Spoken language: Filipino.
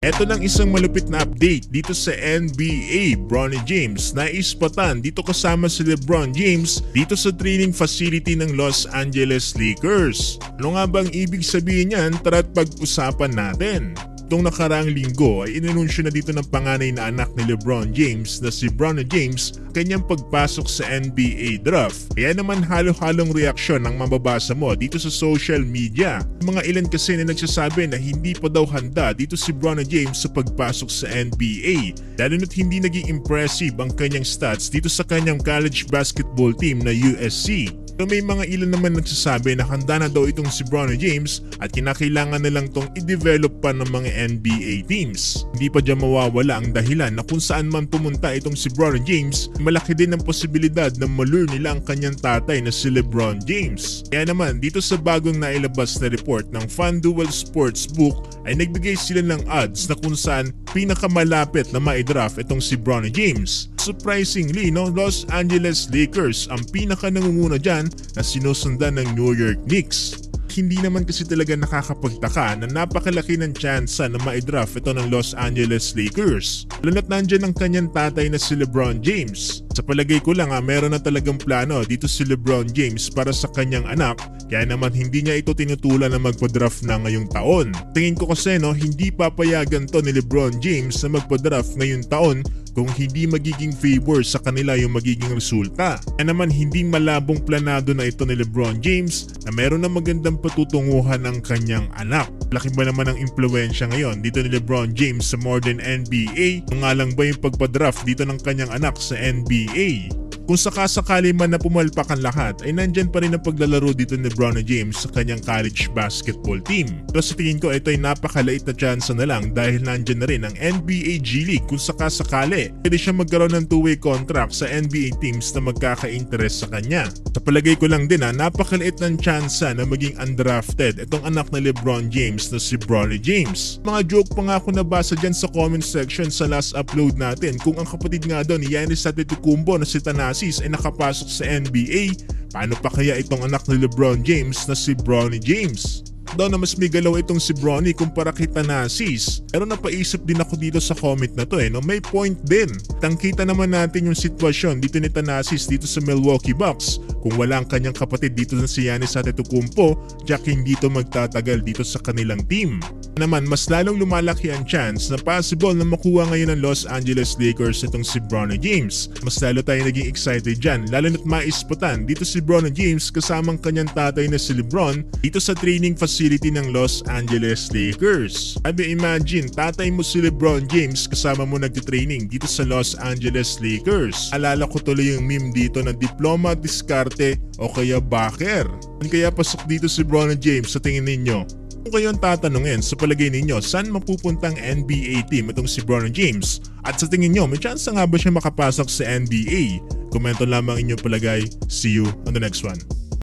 Eto lang isang malupit na update dito sa NBA. Bronny James naispatan dito kasama si LeBron James dito sa training facility ng Los Angeles Lakers. Ano nga bang ibig sabihin niyan? Tara't pag-usapan natin. Itong nakaraang linggo ay inanunsyo na dito ng panganay na anak ni LeBron James na si Bronny James kanyang pagpasok sa NBA draft. Kaya naman halo-halong reaksyon ang mababasa mo dito sa social media. Mga ilan kasi na nagsasabi na hindi pa daw handa dito si Bronny James sa pagpasok sa NBA. Lalo na't hindi naging impressive ang kanyang stats dito sa kanyang college basketball team na USC. Pero may mga ilan naman nagsasabi na handa na daw itong si Bronny James at kinakailangan na lang itong i-develop pa ng mga NBA teams. Hindi pa dyan mawawala ang dahilan na kung saan man pumunta itong si Bronny James, malaki din ang posibilidad na malure nila ang kanyang tatay na si LeBron James. Kaya naman dito sa bagong nailabas na report ng FanDuel Sportsbook ay nagbigay sila ng odds na kung saan pinakamalapit na ma-draft itong si Bronny James. Surprisingly, Los Angeles Lakers ang pinaka-nangunguna dyan na sinusundan ng New York Knicks. Hindi naman kasi talaga nakakapagtaka na napakalaki ng tsansa na ma-draft ito ng Los Angeles Lakers. Lalo't nandyan ang kanyang tatay na si LeBron James. Sa palagay ko lang meron na talagang plano dito si LeBron James para sa kanyang anak, kaya naman hindi niya ito tinutulan na magpa-draft na ngayong taon. Tingin ko kasi hindi papayagan to ni LeBron James na magpa-draft ngayong taon kung hindi magiging favor sa kanila yung magiging resulta. Kaya naman hindi malabong planado na ito ni LeBron James na meron na magandang patutunguhan ng kanyang anak. Laki ba naman ang impluwensya ngayon dito ni LeBron James sa modern NBA? Kung nga lang ba yung pagpa-draft dito ng kanyang anak sa NBA? Kung sakasakali man na pumalpak ang lahat ay nandyan pa rin ang paglalaro dito ni Bronny James sa kanyang college basketball team. Pero sa tingin ko ito ay napakalait na chance na lang dahil nandyan na rin ang NBA G League kung sakasakali. Pwede siya magkaroon ng two-way contract sa NBA teams na magkaka-interest sa kanya. Sa palagay ko lang din napakaliit ng chance na maging undrafted itong anak na LeBron James na si Bronny James. Mga joke pa nga ako nabasa dyan sa comment section sa last upload natin kung ang kapatid nga doon ni Giannis Antetokounmpo na si Thanasis ay nakapasok sa NBA, paano pa kaya itong anak ni LeBron James na si Bronny James? Daw na mas may galaw itong si Bronny kumpara kay Thanasis. Pero napaisip din ako dito sa comment na to may point din. Tangkita naman natin yung sitwasyon dito ni Thanasis dito sa Milwaukee Bucks. Kung wala ang kanyang kapatid dito na si Giannis Antetokounmpo, Jack hindi to magtatagal dito sa kanilang team. Naman mas lalong lumalaki ang chance na possible na makuha ngayon ng Los Angeles Lakers itong si Bronny James. Mas lalo tayo naging excited dyan, lalo na't maispatan dito si Bronny James kasamang kanyang tatay na si LeBron dito sa training facility ng Los Angeles Lakers. Sabi imagine, tatay mo si LeBron James kasama mo nagtitraining dito sa Los Angeles Lakers. Alala ko tuloy yung meme dito na diploma, diskarte o kaya backer. Kaya pasok dito si Bronny James sa tingin ninyo? Kung kayo ang tatanungin, sa palagay ninyo, saan mapupuntang NBA team itong si Bronny James? At sa tingin nyo, may chance nga ba siya makapasok sa NBA? Komento lamang inyong palagay. See you on the next one.